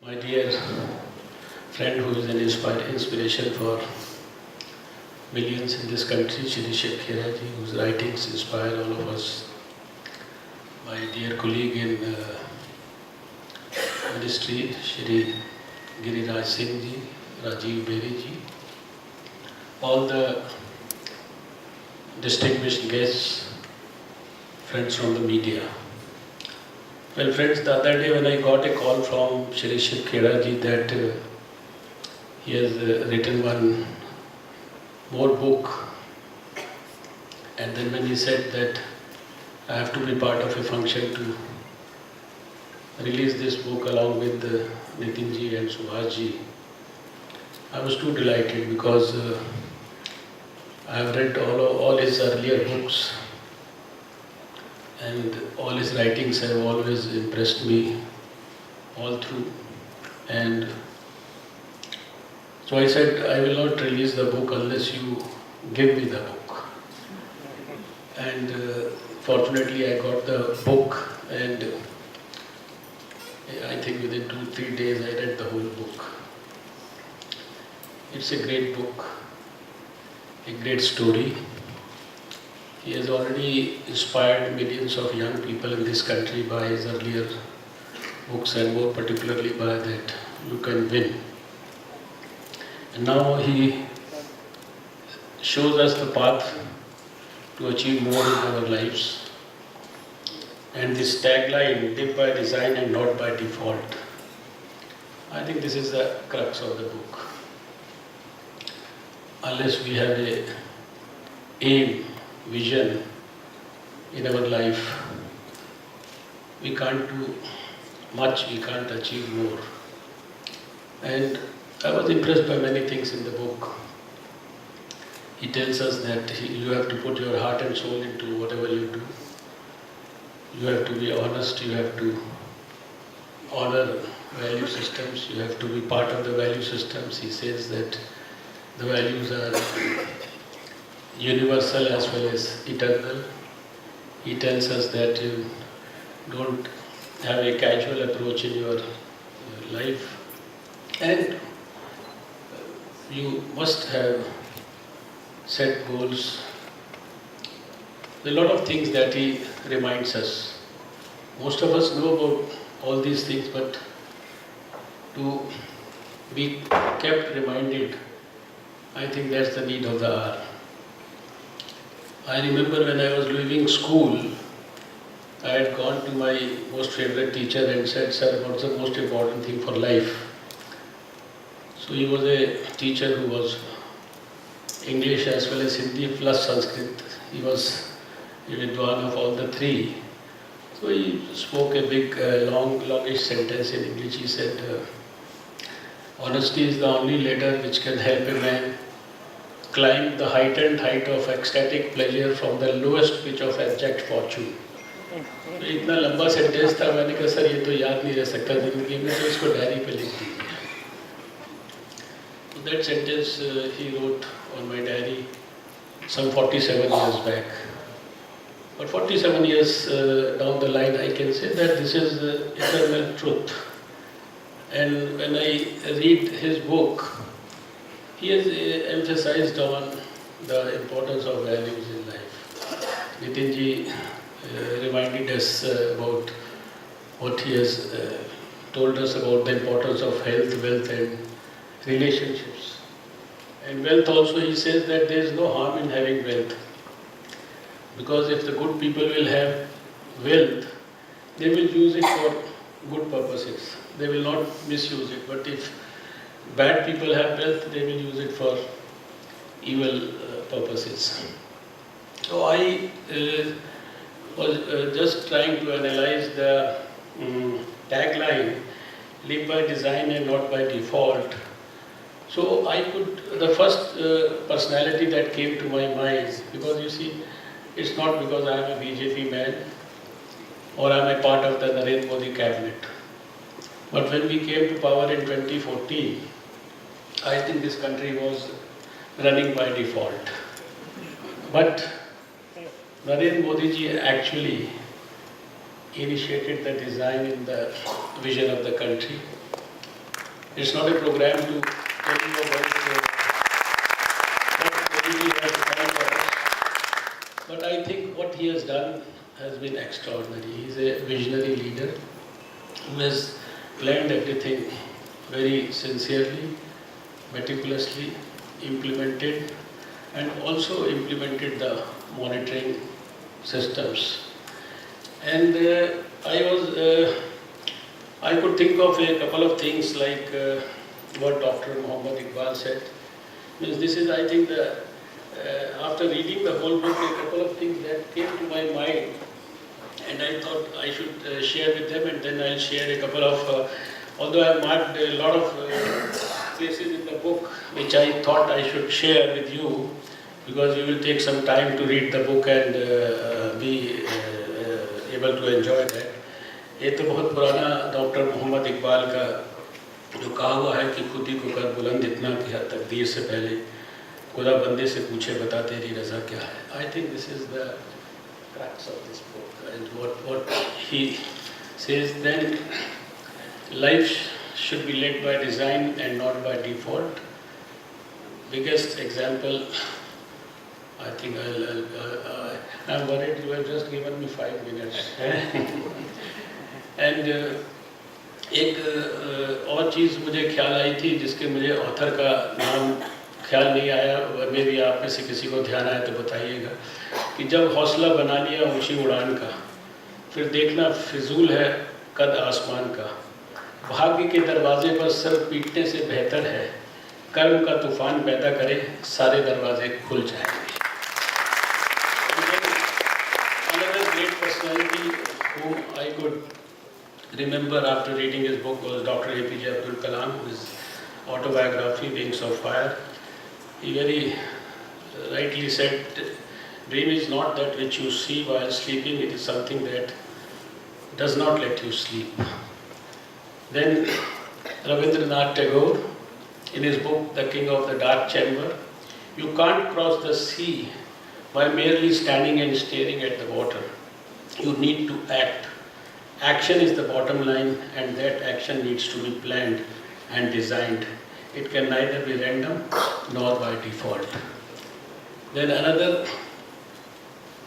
My dear friend who is an inspiration for millions in this country, Shiv Khera ji, whose writings inspire all of us. My dear colleague in ministry, Shri Giriraj Singh ji, Rajiv Beri ji, all the distinguished guests, friends from the media. Well, friends, the other day when I got a call from Shri Shiv Khera ji that he has written one more book, and then when he said that I have to be part of a function to release this book along with Nitin ji and Subhash ji, I was too delighted because I have read all his earlier books, and all his writings have always impressed me all through. And so I said, I will not release the book unless you give me the book. And fortunately I got the book, and I think within 2-3 days I read the whole book. It's a great book, a great story. He has already inspired millions of young people in this country by his earlier books, and more particularly by that You Can Win. And now he shows us the path to achieve more in our lives. And this tagline, live by design and not by default, I think this is the crux of the book. Unless we have a aim, vision in our life, we can't do much, we can't achieve more. And I was impressed by many things in the book. He tells us that you have to put your heart and soul into whatever you do. You have to be honest, you have to honor value systems, you have to be part of the value systems. He says that the values are universal as well as eternal. He tells us that you don't have a casual approach in your life, and you must have set goals. There are a lot of things that he reminds us. Most of us know about all these things, but to be kept reminded, I think that's the need of the hour. I remember when I was leaving school, I had gone to my most favorite teacher and said, "Sir, what's the most important thing for life?" So he was a teacher who was English as well as Hindi plus Sanskrit. He was a Vidwan of all the three. So he spoke a big, longish sentence in English. He said, "Honesty is the only ladder which can help a man climb the heightened height of ecstatic pleasure from the lowest pitch of abject fortune." तो इतना लंबा sentence था, मैंने कहा sir ये तो याद नहीं रह सकता जिंदगी में, तो इसको डायरी पे लिख दीजिए. So that sentence he wrote on my diary some 47 years back. But 47 years down the line, I can say that this is eternal truth. And when I read his book, he has emphasized on the importance of values in life. Nitin ji reminded us about what he has told us about the importance of health, wealth and relationships. And wealth also, he says that there is no harm in having wealth. Because if the good people will have wealth, they will use it for good purposes. They will not misuse it. But if bad people have wealth, they will use it for evil purposes. So I was just trying to analyze the tagline, live by design and not by default. So I could, the first personality that came to my mind, because you see, it's not because I am a BJP man or I am a part of the Narendra Modi cabinet. But when we came to power in 2014, I think this country was running by default. But Narendra Modi ji actually initiated the design in the vision of the country. It's not a program to tell you about what he has done for us. But I think what he has done has been extraordinary. He is a visionary leader who has planned everything very sincerely, meticulously, implemented, and also implemented the monitoring systems. And I could think of a couple of things like what Dr. Muhammad Iqbal said. Means this is, I think, after reading the whole book, a couple of things that came to my mind, and I thought I should share with them, and then I'll share a couple of, although I have marked a lot of places in the book which I thought I should share with you, because you will take some time to read the book and be able to enjoy that. ये तो बहुत पुराना doctor Mohammad Iqbal का जो कहा हुआ है कि खुद ही को कर बुलंद इतना कि हर तकदीर से पहले खुदा बंदे से पूछे बता तेरी रज़ा क्या है. I think this is the crux of this book, and what he says then, life should be led by design and not by default. Biggest example, I think I'm worried you have just given me 5 minutes. And एक और चीज़ मुझे ख्याल आई थी जिसके मुझे author का नाम ख्याल नहीं आया, मे भी आप में से किसी को ध्यान आया तो बताइएगा, कि जब हौसला बना लिया ऊंची उड़ान का, फिर देखना फिजूल है कद आसमान का, भाग्य के दरवाजे पर सर पीटने से बेहतर है कर्म का तूफान पैदा करे सारे दरवाजे खुल जाएंगे. Another great personality whom I could remember after reading his book was Dr. APJ Abdul Kalam, his autobiography, Wings of Fire. He very rightly said, dream is not that which you see while sleeping, it is something that does not let you sleep. Then Rabindranath Tagore, in his book, The King of the Dark Chamber, you can't cross the sea by merely standing and staring at the water. You need to act. Action is the bottom line, and that action needs to be planned and designed. It can neither be random nor by default. Then another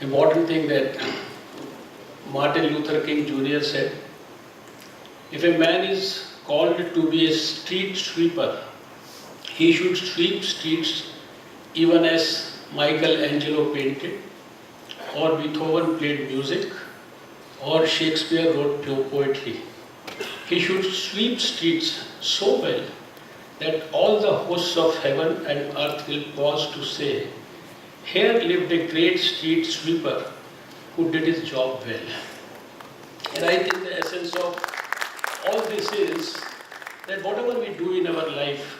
important thing that Martin Luther King Jr. said, if a man is called to be a street sweeper, he should sweep streets even as Michelangelo painted, or Beethoven played music, or Shakespeare wrote poetry. He should sweep streets so well that all the hosts of heaven and earth will pause to say, here lived a great street sweeper who did his job well. And I think the essence of all this is that whatever we do in our life,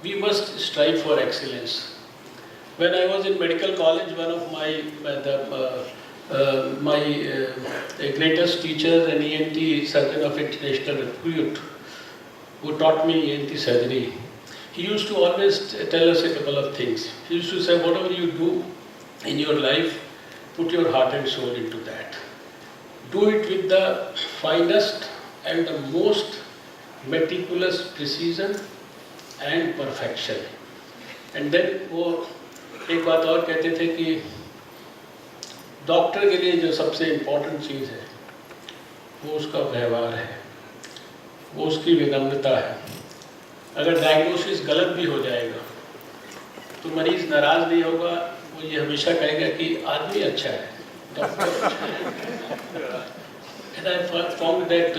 we must strive for excellence. When I was in medical college, one of my greatest teachers, an ENT surgeon of international repute, who taught me ENT surgery, he used to always tell us a couple of things. He used to say, whatever you do in your life, put your heart and soul into that. Do it with the finest and the most meticulous precision and perfection. And then वो एक बात और कहते थे कि doctor के लिए जो सबसे इम्पोर्टेंट चीज़ है वो उसका व्यवहार है, वो उसकी विनम्रता है. अगर डायग्नोसिस गलत भी हो जाएगा तो मरीज़ नाराज़ नहीं होगा, वो ये हमेशा कहेगा कि आदमी अच्छा है, doctor. And I found that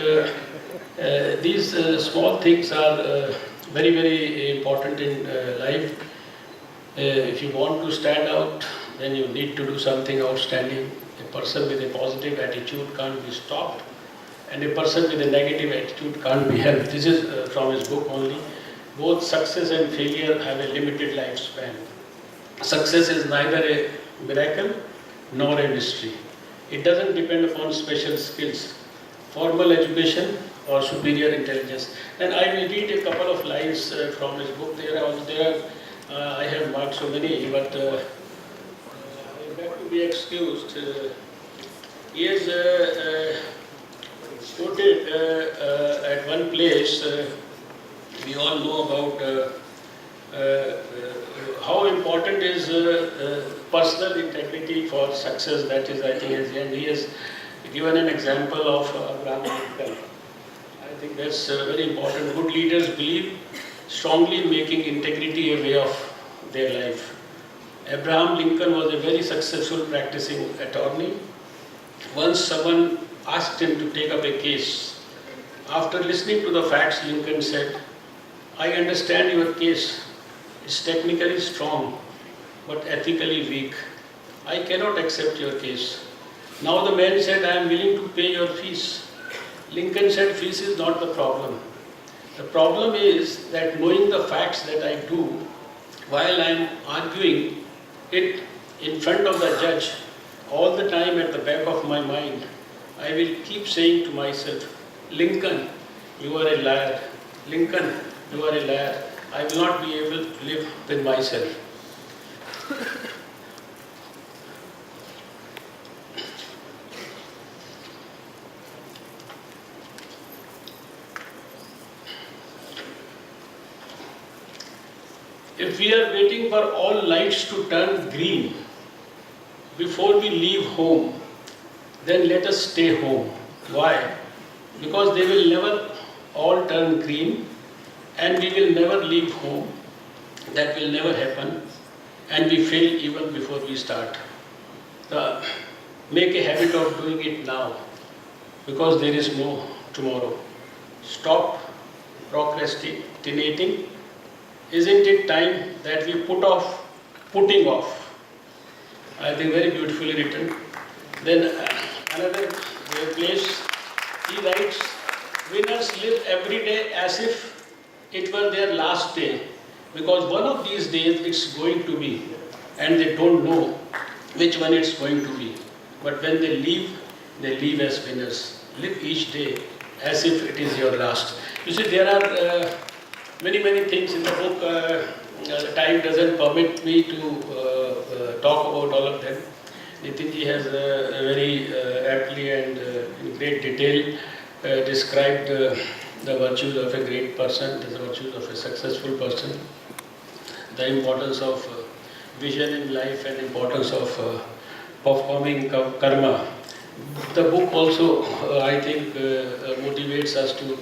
these small things are very, very important in life. If you want to stand out, then you need to do something outstanding. A person with a positive attitude can't be stopped, and a person with a negative attitude can't be helped. This is from his book only. Both success and failure have a limited lifespan. Success is neither a miracle nor a mystery. It doesn't depend upon special skills, formal education or superior intelligence. And I will read a couple of lines from his book. I have marked so many, but I have to be excused. He has quoted at one place we all know about how important is personal integrity for success. That is, I think, and he has given an example of Abraham Lincoln. I think that's very important. Good leaders believe strongly in making integrity a way of their life. Abraham Lincoln was a very successful practicing attorney. Once someone asked him to take up a case. After listening to the facts, Lincoln said, "I understand your case. It's technically strong, but ethically weak. I cannot accept your case." Now the man said, "I am willing to pay your fees." Lincoln said, "Fees is not the problem. The problem is that knowing the facts that I do, while I am arguing it in front of the judge, all the time at the back of my mind, I will keep saying to myself, 'Lincoln, you are a liar. Lincoln, you are a liar.' I will not be able to live with myself." If we are waiting for all lights to turn green before we leave home, then let us stay home. Why? Because they will never all turn green and we will never leave home. That will never happen and we fail even before we start. Make a habit of doing it now because there is no tomorrow. Stop procrastinating. Isn't it time that we put off putting off? I think very beautifully written. Then another place, he writes, "Winners live every day as if it were their last day, because one of these days it's going to be, and they don't know which one it's going to be. But when they leave as winners. Live each day as if it is your last." You see, there are many things in the book. The time doesn't permit me to talk about all of them. Nitinji has very aptly and in great detail described the virtues of a great person, the virtues of a successful person, the importance of vision in life and importance of performing karma. The book also, I think, motivates us to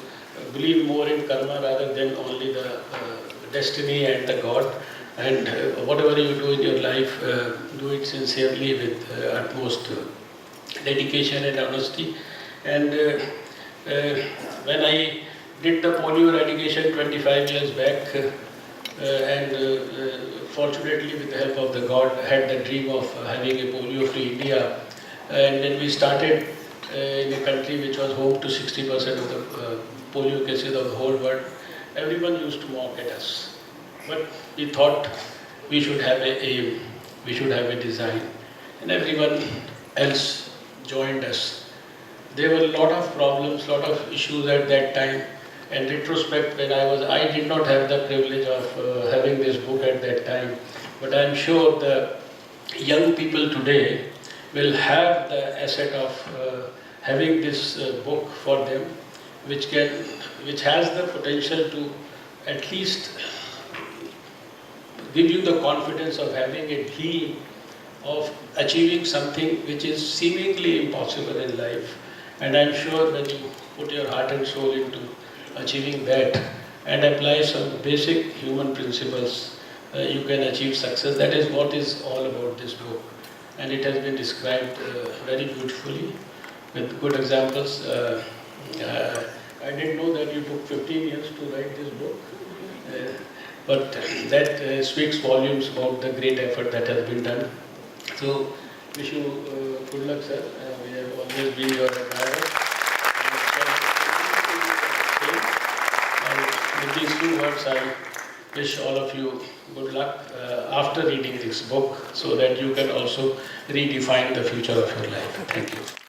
believe more in karma rather than only the destiny and the God. And whatever you do in your life, do it sincerely with utmost dedication and honesty. And when I did the polio eradication 25 years back, and fortunately with the help of the God, had the dream of having a polio-free India. And then we started in a country which was home to 60% of the polio cases of the whole world. Everyone used to mock at us. But we thought we should have an aim, we should have a design. And everyone else joined us. There were a lot of problems, lot of issues at that time. In retrospect, when I did not have the privilege of having this book at that time. But I am sure the young people today will have the asset of having this book for them, which has the potential to at least give you the confidence of having a dream of achieving something which is seemingly impossible in life. And I'm sure when you put your heart and soul into achieving that and apply some basic human principles, you can achieve success. That is what is all about this book. And it has been described very beautifully with good examples. I didn't know that you took 15 years to write this book, but that speaks volumes about the great effort that has been done. So, wish you good luck, sir. We have always been your admirer. And with these few words, I wish all of you good luck after reading this book, so that you can also redefine the future of your life. Thank you.